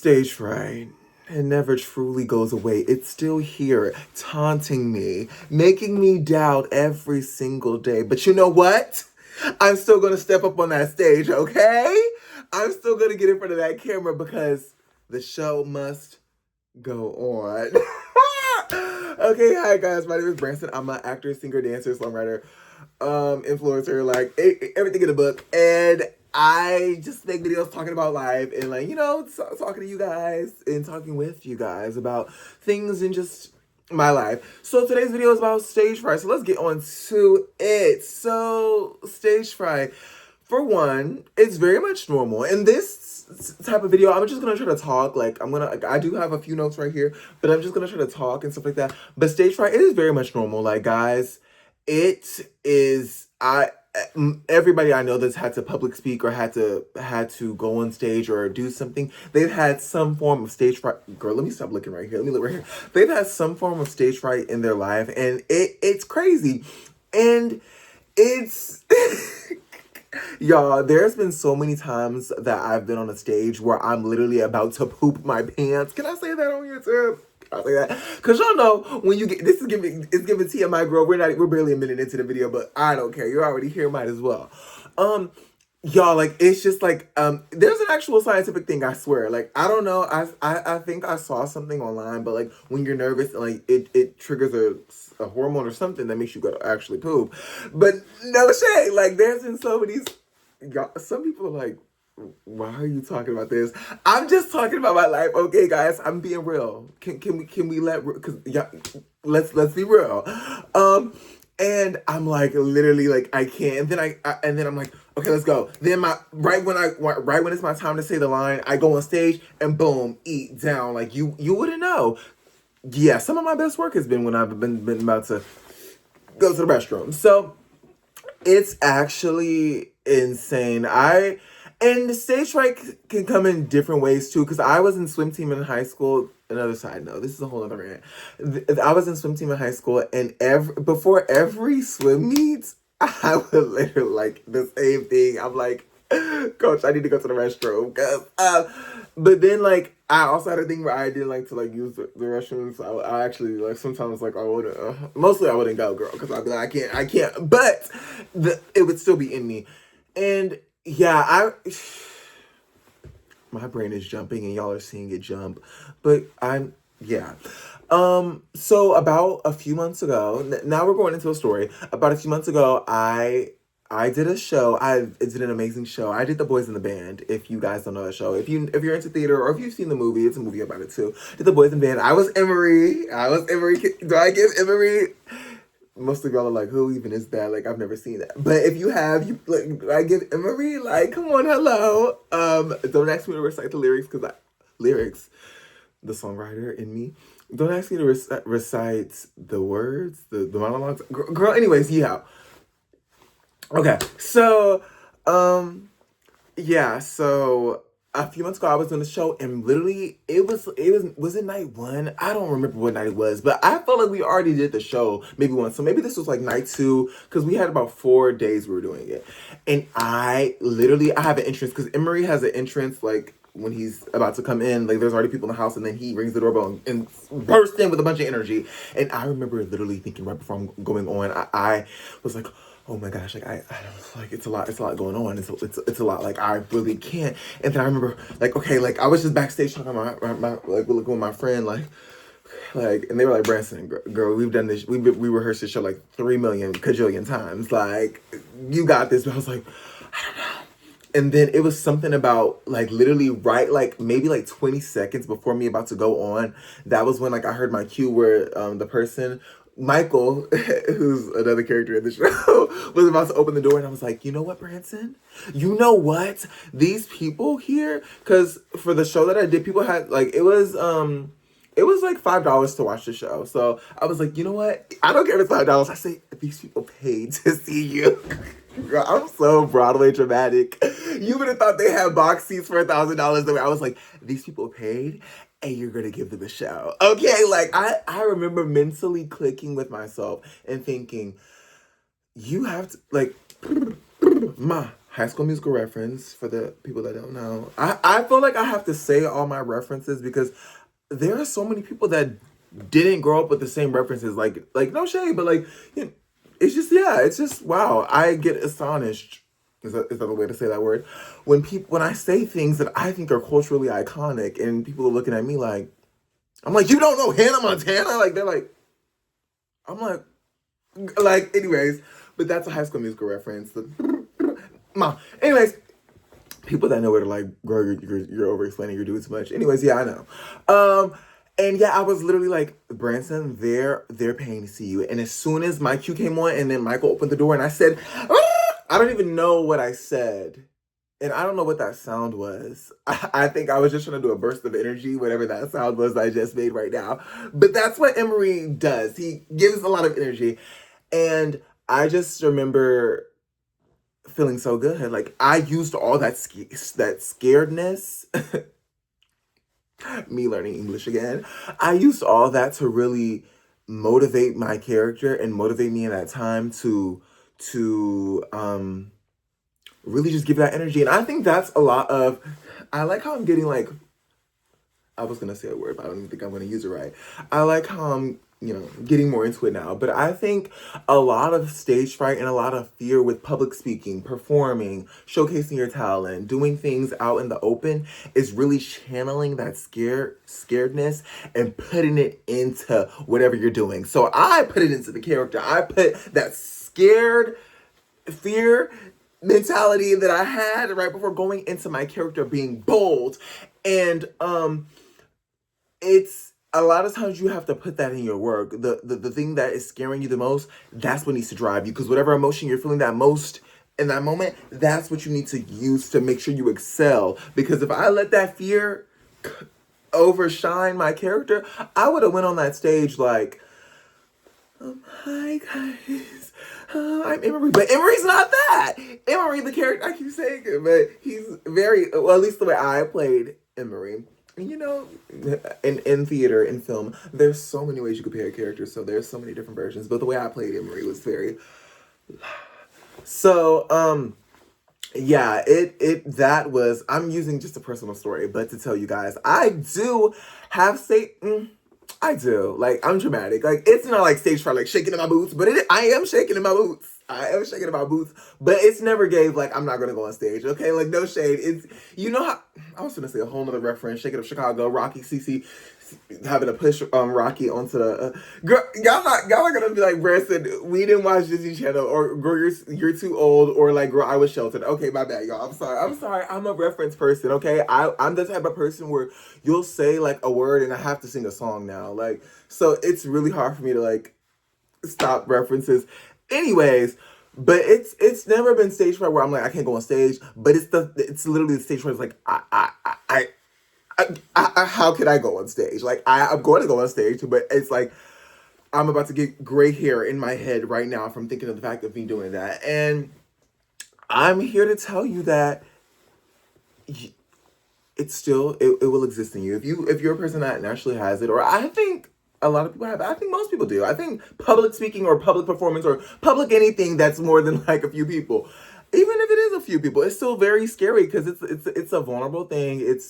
Stage fright. It never truly goes away. It's still here, taunting me, making me doubt every single day. But you know what? I'm still gonna step up on that stage, okay? I'm still gonna get in front of that camera because the show must go on. Okay, hi guys, my name is Branson. I'm an actor, singer, dancer, songwriter, influencer, like everything in the book. And I just make videos talking about life and talking to you guys and talking with you guys about things in just my life. So today's video is about stage fright. So let's get on to it. So stage fright, for one, it's very much normal. In this type of video, I'm just gonna try to talk. I do have a few notes right here, but I'm just gonna try to talk and stuff like that. But stage fright, it is very much normal. Like, guys, it is. Everybody I know that's had to public speak or had to go on stage or do something, they've had some form of stage fright. Girl, let me stop looking right here. Let me look right here. They've had some form of stage fright in their life, and it's crazy, and it's. Y'all, there's been so many times that I've been on a stage where I'm literally about to poop my pants. Can I say that on YouTube? I'll say that. Cause y'all know when you get, it's giving TMI, girl. We're barely a minute into the video, but I don't care. You're already here, might as well. Y'all, like, it's just like, there's an actual scientific thing, I swear. Like, I don't know. I think I saw something online, but like when you're nervous, like it triggers a hormone or something that makes you go to actually poop. But no shade. Like, there's been so many, y'all, some people are like, why are you talking about this? I'm just talking about my life, okay, guys. I'm being real. Can we let, because yeah, let's be real. And I'm like, literally, like, I can't. And then I'm like, okay, let's go. Then right when it's my time to say the line, I go on stage and boom, eat down. Like, you wouldn't know. Yeah, some of my best work has been when I've been about to go to the restroom. So it's actually insane. And the stage fright can come in different ways too, because I was in swim team in high school. Another side note, this is a whole other rant. I was in swim team in high school, and before every swim meet, I would literally, like, the same thing. I'm like, Coach, I need to go to the restroom. But then, like, I also had a thing where I didn't like to, like, use the restroom. So I actually, like, sometimes, like, I wouldn't, mostly I wouldn't go, girl, because I'd be like, I can't. But it would still be in me. And yeah, my brain is jumping and y'all are seeing it jump, but yeah. So about a few months ago, now we're going into a story. About a few months ago, I did a show. I did an amazing show. I did The Boys in the Band. If you guys don't know that show, if you're into theater or if you've seen the movie, it's a movie about it too. Did The Boys in the Band. I was Emery. Do I give Emery? Most of y'all are like, who even is that? Like, I've never seen that. But if you have, I give Emery, like, come on, hello. Don't ask me to recite the lyrics, because the songwriter in me. Don't ask me to recite the words, the monologues. Girl, anyways, yeah. Okay, so, yeah, so a few months ago, I was doing the show, and literally, was it night one? I don't remember what night it was, but I felt like we already did the show maybe once. So maybe this was like night two, because we had about 4 days we were doing it. And I have an entrance, because Emery has an entrance, like, when he's about to come in, like, there's already people in the house, and then he rings the doorbell and bursts in with a bunch of energy. And I remember literally thinking right before I'm going on, I was like, oh my gosh, like, I was like, it's a lot going on. It's a lot, like, I really can't. And then I remember, like, okay, like, I was just backstage talking about my like, with my friend, like, and they were like, Branson, girl, we've done this, we rehearsed this show like 3 million cajillion times, like, you got this. But I was like, I don't know. And then it was something about, like, literally right, like, maybe like 20 seconds before me about to go on, that was when, like, I heard my cue where the person, Michael, who's another character in the show, was about to open the door, and I was like, you know what, Branson? You know what? These people here, because for the show that I did, people had, like, it was like $5 to watch the show. So I was like, you know what? I don't care if it's $5. I say, these people paid to see you. Girl, I'm so Broadway dramatic. You would have thought they had box seats for $1,000. I was like, these people paid, and you're gonna give them a show. Okay, like, I remember mentally clicking with myself and thinking, you have to, like, ma, High School Musical reference for the people that don't know. I feel like I have to say all my references because there are so many people that didn't grow up with the same references. Like no shade, but like you know, it's just yeah, it's just wow. I get astonished. Is that the way to say that word? When I say things that I think are culturally iconic, and people are looking at me like I'm like you don't know Hannah Montana? Like they're like I'm like anyways. But that's a High School Musical reference. Mom. Anyways, people that know it are like, girl, you're over explaining, you're doing too much. Anyways, yeah, I know. And yeah, I was literally like, Branson, they're paying to see you. And as soon as my cue came on, and then Michael opened the door, and I said, "Ah!" I don't even know what I said. And I don't know what that sound was. I think I was just trying to do a burst of energy, whatever that sound was I just made right now. But that's what Emery does. He gives a lot of energy. And I just remember feeling so good. Like I used all that scaredness, me learning English again. I used all that to really motivate my character and motivate me in that time to really just give that energy. And I think that's a lot of I like how I'm getting like I was gonna say a word, but I don't even think I'm gonna use it right. I like how I'm, getting more into it now. But I think a lot of stage fright and a lot of fear with public speaking, performing, showcasing your talent, doing things out in the open is really channeling that scaredness and putting it into whatever you're doing. So I put it into the character. I put that scared fear mentality that I had right before going into my character being bold. And it's a lot of times you have to put that in your work. The thing that is scaring you the most, that's what needs to drive you. Because whatever emotion you're feeling that most in that moment, that's what you need to use to make sure you excel. Because if I let that fear overshine my character, I would have went on that stage like, hi guys, I'm Emery. But Emery's not that. Emery, the character, I keep saying it, but he's very, well, at least the way I played Emery. In theater, in film, there's so many ways you could play a character, so there's so many different versions. But the way I played Emery was very so. Yeah, that was. I'm using just a personal story, but to tell you guys, I do have I do. Like, I'm dramatic. Like, it's not like stage fright, like shaking in my boots, but I am shaking in my boots. I am shaking in my boots, but it's never gave, like, I'm not going to go on stage, okay? Like, no shade. It's, how, I was going to say a whole nother reference, Shake It Up Chicago, Rocky, CC, having to push Rocky onto the, girl, y'all are going to be like, Branson, we didn't watch Disney Channel, or, girl, you're too old, or, like, girl, I was sheltered. Okay, my bad, y'all. I'm sorry. I'm a reference person, okay? I'm the type of person where you'll say, like, a word, and I have to sing a song now. Like, so it's really hard for me to, like, stop references. Anyways, but it's never been stage fright where I'm like I can't go on stage. But it's literally the stage fright. It's like how can I go on stage? Like I'm going to go on stage, but it's like I'm about to get gray hair in my head right now from thinking of the fact of me doing that. And I'm here to tell you that it's still it will exist in you if you're a person that naturally has it, or I think a lot of people have it. I think most people do. I think public speaking or public performance or public anything that's more than like a few people, even if it is a few people, it's still very scary because it's a vulnerable thing. It's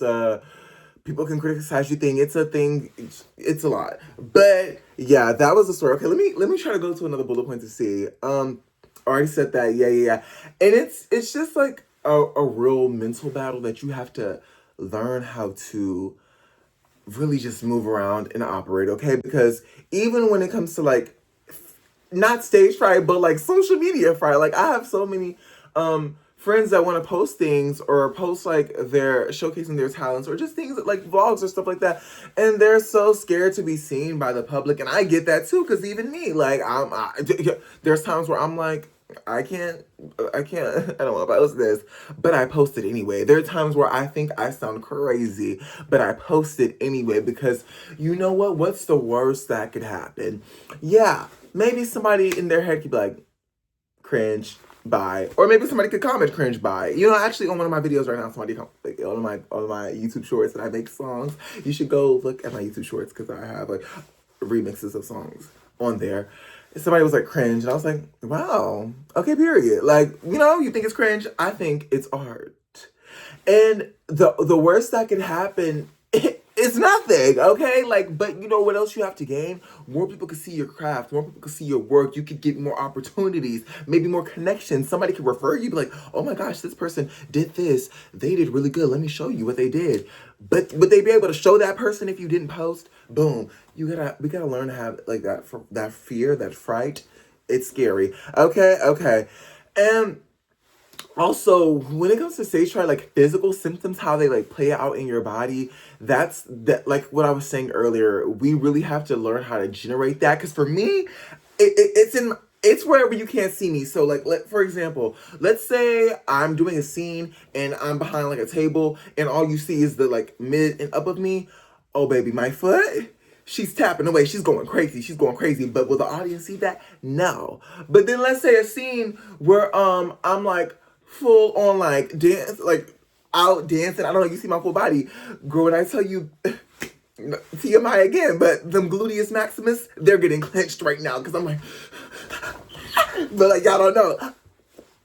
people can criticize you thing. It's a thing. It's a lot. But yeah, that was the story. Okay, let me try to go to another bullet point to see. Already said that. Yeah. And it's just like a real mental battle that you have to learn how to really just move around and operate, okay? Because even when it comes to like not stage fright, but like social media fright, like I have so many friends that want to post things or post like their showcasing their talents or just things like vlogs or stuff like that, and they're so scared to be seen by the public. And I get that too, because even me, like there's times where I'm like I can't, I don't want to post this, but I post it anyway. There are times where I think I sound crazy, but I post it anyway because you know what? What's the worst that could happen? Yeah, maybe somebody in their head could be like, cringe, bye. Or maybe somebody could comment cringe, bye. Actually on one of my videos right now, somebody like, on my YouTube shorts that I make songs. You should go look at my YouTube shorts because I have like remixes of songs on there. somebody was like cringe, and I was like, wow, okay, period. Like, you think it's cringe, I think it's art. And the worst that can happen is nothing, okay? Like, but you know what else you have to gain? More people can see your craft, more people can see your work. You could get more opportunities, maybe more connections. Somebody could refer you, be like, oh my gosh, this person did this. They did really good. Let me show you what they did. But would they be able to show that person if you didn't post? Boom. We gotta learn to have like that fear, that fright. It's scary. Okay, okay. And also, when it comes to stage fright, like physical symptoms, how they like play out in your body, that like what I was saying earlier. We really have to learn how to generate that. Because for me, it's wherever you can't see me. So like, for example, let's say I'm doing a scene and I'm behind like a table, and all you see is the like mid and up of me. Oh baby, my foot. She's tapping away. She's going crazy. She's going crazy. But will the audience see that? No. But then let's say a scene where I'm like full on like dance, like out dancing. I don't know. You see my full body, girl. When I tell you, TMI again, but them gluteus maximus, they're getting clenched right now because I'm like, but like y'all don't know.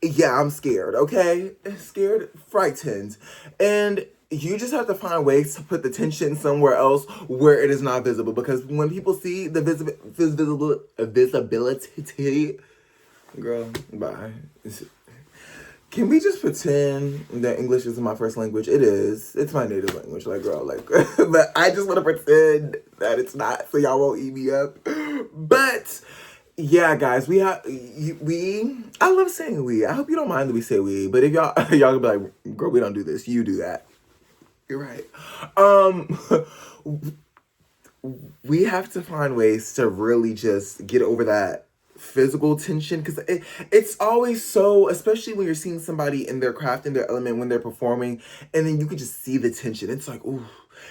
Yeah, I'm scared. Okay, scared, frightened, and you just have to find ways to put the tension somewhere else where it is not visible. Because when people see the visibility, girl, bye. Can we just pretend that English isn't my first language? It is. It's my native language, like, girl, like, but I just want to pretend that it's not, so y'all won't eat me up. But yeah, guys, I love saying we. I hope you don't mind that we say we, but if y'all be like, girl, we don't do this. You do that. You're right. Um, we have to find ways to really just get over that physical tension, because it's always so, especially when you're seeing somebody in their craft, in their element, when they're performing, and then you can just see the tension. It's like, ooh,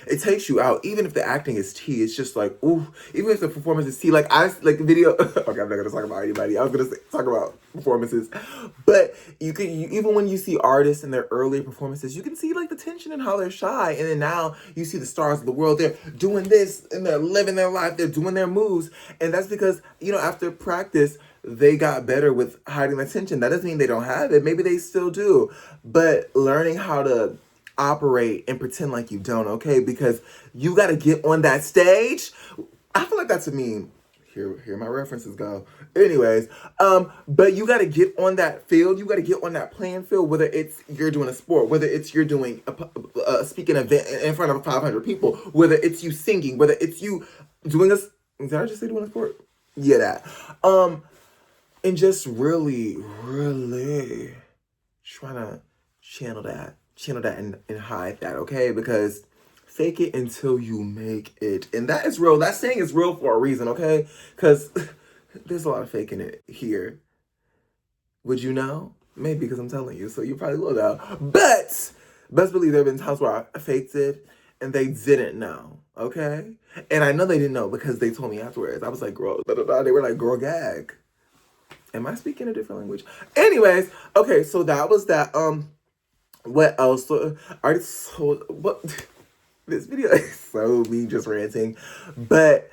it takes you out. Even if the acting is tea, it's just like, ooh, even if the performance is tea, like I like the video. Okay, I'm not gonna talk about anybody. I was gonna talk about performances, but even when you see artists in their earlier performances, you can see like the tension and how they're shy, and then now you see the stars of the world. They're doing this and they're living their life. They're doing their moves, and that's because after practice, they got better with hiding the tension. That doesn't mean they don't have it. Maybe they still do, but learning how to operate and pretend like you don't, okay? Because you got to get on that stage. I feel like that's a meme. Here my references go. Anyways, but you got to get on that field. You got to get on that playing field, whether it's you're doing a sport, whether it's you're doing a speaking event in front of 500 people, whether it's you singing, whether it's you doing a, did I just say doing a sport? Yeah, that. And just really, really trying to channel that and hide that, okay? Because fake it until you make it. And that is real. That saying is real for a reason, okay? Because there's a lot of faking it here. Would you know? Maybe because I'm telling you, so you probably will know. But best believe there have been times where I faked it and they didn't know, okay? And I know they didn't know because they told me afterwards. I was like, girl, blah, blah, blah. They were like, girl, gag. Am I speaking a different language? Anyways, okay, so that was that. What else? What? This video is so me just ranting. But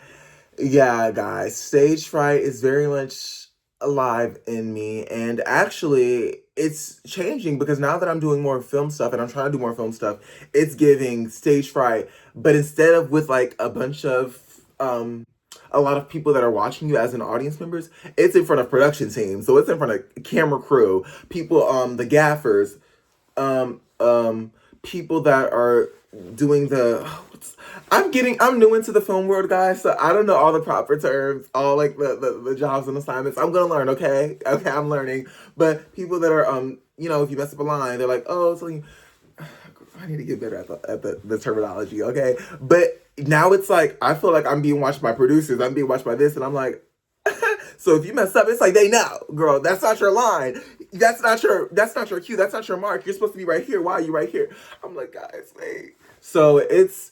yeah, guys, stage fright is very much alive in me. And actually, it's changing because now that I'm doing more film stuff and I'm trying to do more film stuff, it's giving stage fright. But instead of with like a bunch of a lot of people that are watching you as an audience members, it's in front of production teams. So it's in front of camera crew, people, the gaffers, people that are doing I'm new into the film world, guys, so I don't know all the proper terms, all like the jobs and assignments. I'm gonna learn, okay? Okay, I'm learning. But people that are, if you mess up a line, they're like, oh, so I need to get better at the terminology, okay? But now it's like, I feel like I'm being watched by producers, I'm being watched by this, and I'm like, so if you mess up, it's like they know, girl, that's not your line. That's not your cue. That's not your mark. You're supposed to be right here. Why are you right here? I'm like, guys, wait. So it's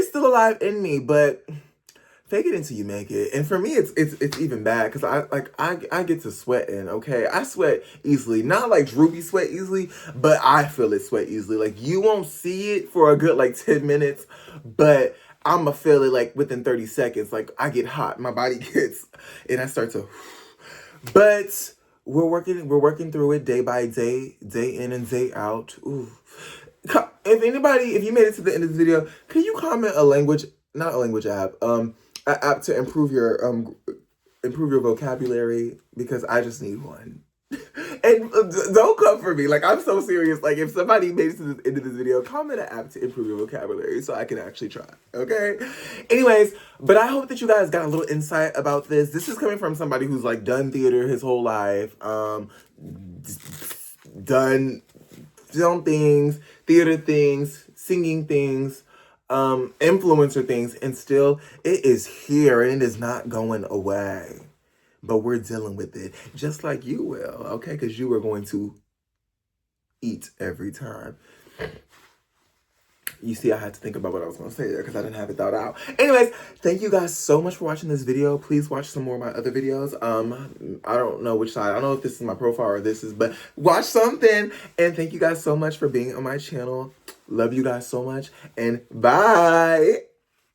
still alive in me, but fake it until you make it. And for me, it's even bad because I get to sweating. Okay, I sweat easily, not like droopy sweat easily, but I feel it sweat easily. Like you won't see it for a good like 10 minutes, but I'ma feel it like within 30 seconds. Like I get hot, my body gets, and I start to. But we're working through it day by day, day in and day out. Ooh. If you made it to the end of the video, can you comment a language, not a language app, an app to improve your vocabulary, because I just need one. And don't come for me. Like, I'm so serious. Like, if somebody made it to the end of this video, comment an app to improve your vocabulary so I can actually try. Okay? Anyways, but I hope that you guys got a little insight about this. This is coming from somebody who's like done theater his whole life, done film things, theater things, singing things, influencer things, and still it is here and it is not going away. But we're dealing with it just like you will, okay? Because you are going to eat every time. You see, I had to think about what I was going to say there because I didn't have it thought out. Anyways, thank you guys so much for watching this video. Please watch some more of my other videos. I don't know which side. I don't know if this is my profile or this is, but watch something. And thank you guys so much for being on my channel. Love you guys so much. And bye.